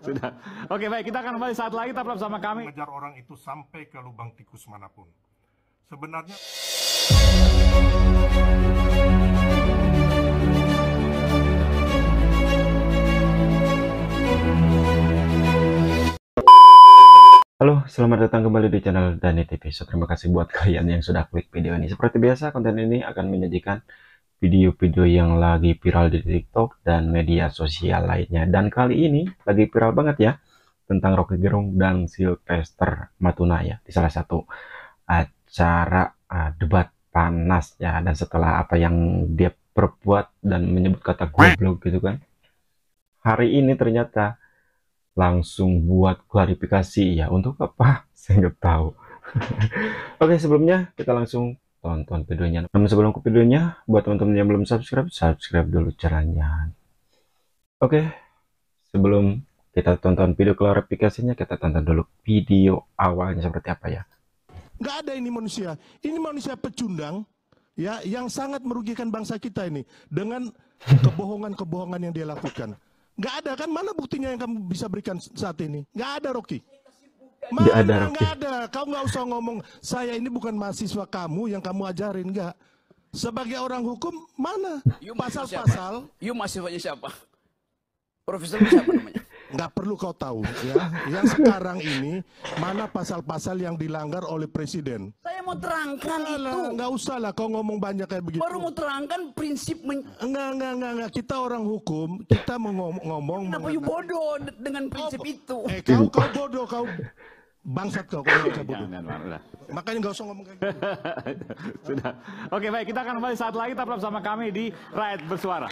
Sudah. Oke, baik, kita akan kembali saat lagi, tetap bersama kami. Mengejar orang itu sampai ke lubang tikus manapun. Sebenarnya Halo, selamat datang kembali di channel Dani TV. So, terima kasih buat kalian yang sudah klik video ini. Seperti biasa, konten ini akan menyajikan video-video yang lagi viral di TikTok dan media sosial lainnya. Dan kali ini lagi viral banget ya, tentang Roky Gerung dan Sylvester Matunaya di salah satu acara debat panas ya. Dan setelah apa yang dia perbuat dan menyebut kata goblok gitu kan, hari ini ternyata langsung buat klarifikasi ya. Untuk apa? Saya nggak tahu. Oke, sebelumnya kita langsung tonton videonya. Namun sebelum ke videonya, buat teman-teman yang belum subscribe dulu caranya. Oke, sebelum kita tonton video klarifikasinya, kita tonton dulu video awalnya seperti apa ya. Nggak ada ini manusia pecundang ya, yang sangat merugikan bangsa kita ini dengan kebohongan-kebohongan yang dia lakukan. Nggak ada kan, mana buktinya yang kamu bisa berikan saat ini? Nggak ada, Roky. Nggak ada, Roky. Nggak ada. Kau nggak usah ngomong saya ini bukan mahasiswa kamu yang kamu ajarin, nggak. Sebagai orang hukum, mana pasal-pasal? You mahasiswanya siapa? Profesor siapa namanya? Nggak perlu kau tahu ya. Yang sekarang ini mana pasal-pasal yang dilanggar oleh presiden? Saya mau terangkan itu. Nggak usah lah kau ngomong banyak kayak begitu. Baru mau terangkan prinsip. Enggak. Kita orang hukum, kita mau ngomong. Kenapa you bodoh dengan prinsip itu? Kau bodoh, kau bangsat kau bodoh. Makanya nggak usah ngomong kayak gitu. Sudah. Oke, baik, kita akan kembali saat lagi, tetap bersama kami di Rakyat Bersuara.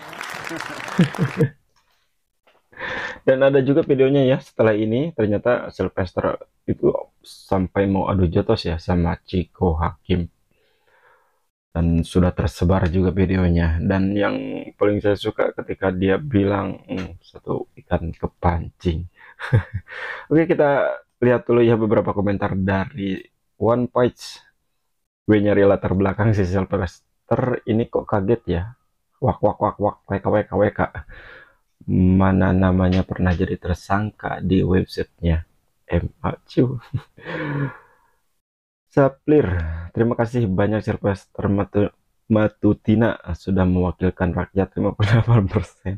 Dan ada juga videonya ya, setelah ini ternyata Sylvester itu sampai mau adu jotos ya sama Chico Hakim. Dan sudah tersebar juga videonya. Dan yang paling saya suka ketika dia bilang satu ikan kepancing. Oke, kita lihat dulu ya beberapa komentar dari One Page. Gue nyari latar belakang si Sylvester ini kok kaget ya. Wak WK. Mana namanya pernah jadi tersangka di websitenya MACU. Saplir, terima kasih banyak Sylvester Matutina sudah mewakilkan rakyat 58%.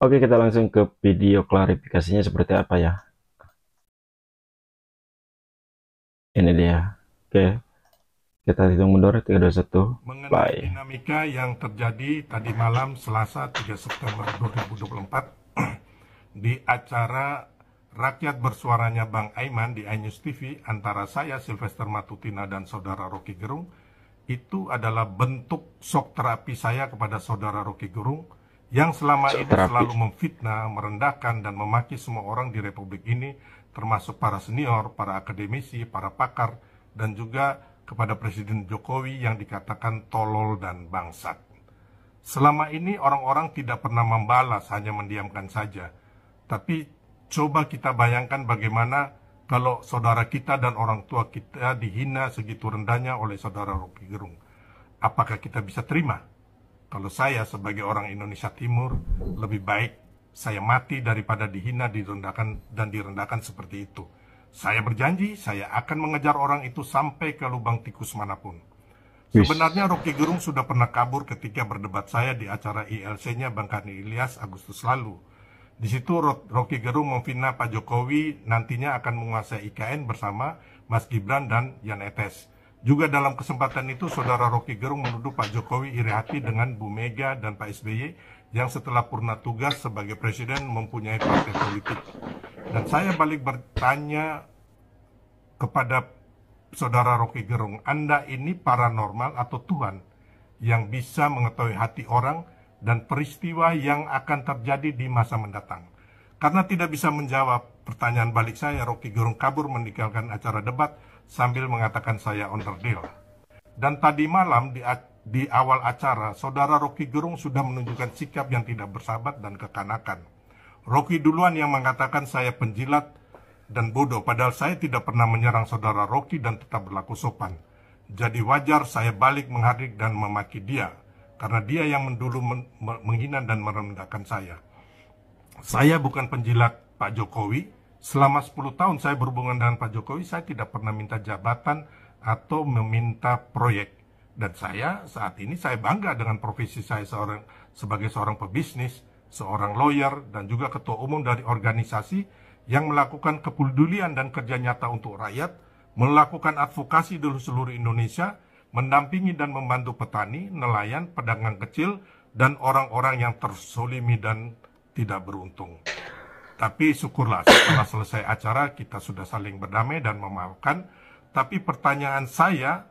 Oke, kita langsung ke video klarifikasinya seperti apa ya. Ini dia. Oke, kita hitung mundur 3, 2, 1. mengenai dinamika yang terjadi tadi malam Selasa 3 September 2024 di acara Rakyat Bersuaranya Bang Aiman di iNews TV antara saya Sylvester Matutina dan saudara Roky Gerung, itu adalah bentuk shock terapi saya kepada saudara Roky Gerung yang selama ini selalu memfitnah, merendahkan dan memaki semua orang di Republik ini, termasuk para senior, para akademisi, para pakar, dan juga kepada Presiden Jokowi yang dikatakan tolol dan bangsat. Selama ini orang-orang tidak pernah membalas, hanya mendiamkan saja. Tapi coba kita bayangkan bagaimana kalau saudara kita dan orang tua kita dihina segitu rendahnya oleh saudara Roky Gerung. Apakah kita bisa terima? Kalau saya sebagai orang Indonesia Timur, lebih baik saya mati daripada dihina, direndahkan seperti itu. Saya berjanji, saya akan mengejar orang itu sampai ke lubang tikus manapun. Sebenarnya Roky Gerung sudah pernah kabur ketika berdebat saya di acara ILC-nya Bang Karni Ilyas Agustus lalu. Di situ Roky Gerung memfitnah Pak Jokowi nantinya akan menguasai IKN bersama Mas Gibran dan Jan Etes. Juga dalam kesempatan itu, saudara Roky Gerung menuduh Pak Jokowi iri hati dengan Bu Mega dan Pak SBY yang setelah purna tugas sebagai presiden mempunyai partai politik. Dan saya balik bertanya kepada saudara Roky Gerung, Anda ini paranormal atau Tuhan yang bisa mengetahui hati orang dan peristiwa yang akan terjadi di masa mendatang? Karena tidak bisa menjawab pertanyaan balik saya, Roky Gerung kabur meninggalkan acara debat sambil mengatakan saya onderdil. Dan tadi malam di awal acara, saudara Roky Gerung sudah menunjukkan sikap yang tidak bersahabat dan kekanakan. Roky duluan yang mengatakan saya penjilat dan bodoh, padahal saya tidak pernah menyerang saudara Roky dan tetap berlaku sopan. Jadi wajar saya balik menghardik dan memaki dia. karena dia yang dulu menghina dan merendahkan saya. Saya bukan penjilat Pak Jokowi. Selama 10 tahun saya berhubungan dengan Pak Jokowi, saya tidak pernah minta jabatan atau meminta proyek. Dan saya saat ini saya bangga dengan profesi saya sebagai seorang pebisnis, seorang lawyer, dan juga ketua umum dari organisasi yang melakukan kepedulian dan kerja nyata untuk rakyat, melakukan advokasi di seluruh Indonesia, mendampingi dan membantu petani, nelayan, pedagang kecil, dan orang-orang yang tersolimi dan tidak beruntung. Tapi syukurlah setelah selesai acara kita sudah saling berdamai dan memaafkan. Tapi pertanyaan saya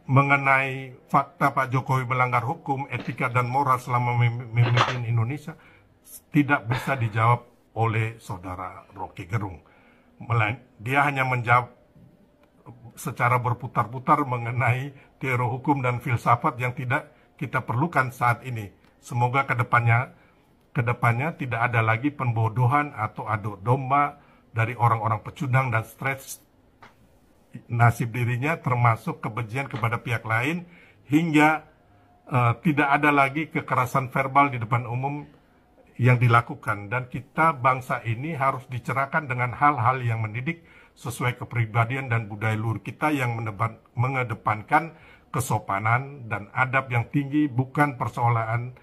mengenai fakta Pak Jokowi melanggar hukum, etika dan moral selama memimpin Indonesia tidak bisa dijawab oleh saudara Rocky Gerung. Dia hanya menjawab secara berputar-putar mengenai teori hukum dan filsafat yang tidak kita perlukan saat ini. Semoga kedepannya tidak ada lagi pembodohan atau adu domba dari orang-orang pecundang dan stres nasib dirinya, termasuk kebencian kepada pihak lain, hingga tidak ada lagi kekerasan verbal di depan umum yang dilakukan. Dan kita bangsa ini harus dicerahkan dengan hal-hal yang mendidik sesuai kepribadian dan budaya luhur kita yang mengedepankan kesopanan dan adab yang tinggi, bukan persoalan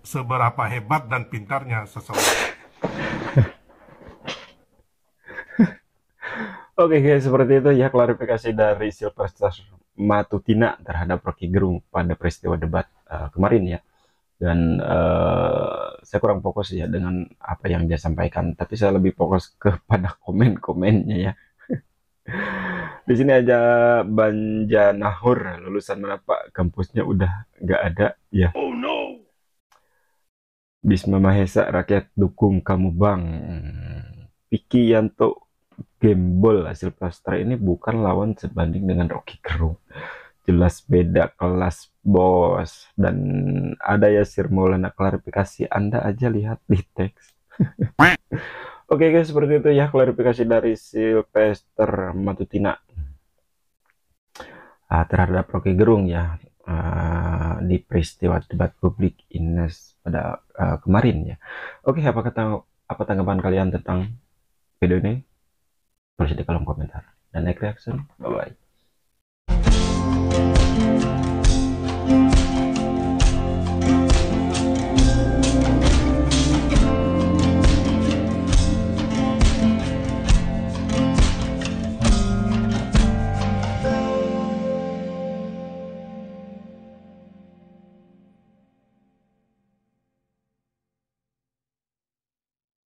seberapa hebat dan pintarnya seseorang. Oke guys, seperti itu ya klarifikasi dari Sylvester Matutina terhadap Rocky Gerung pada peristiwa debat kemarin ya. Dan saya kurang fokus ya dengan apa yang dia sampaikan, tapi saya lebih fokus kepada komen-komennya ya. Di sini aja Banjanahur, lulusan mana Pak? Kampusnya udah nggak ada ya. Oh no. Bisma Mahesa, rakyat dukung kamu Bang. Piki Yanto, Gembol hasil plaster ini bukan lawan sebanding dengan Rocky Gerung. Jelas beda kelas bos. Dan ada ya Sir Maulana klarifikasi, Anda aja lihat di teks. Oke guys, seperti itu ya klarifikasi dari Sylvester Matutina terhadap Rocky Gerung ya di peristiwa debat publik Ines pada kemarin ya. Oke, apa tanggapan kalian tentang video ini? Tulis di kolom komentar dan like reaction. Bye bye.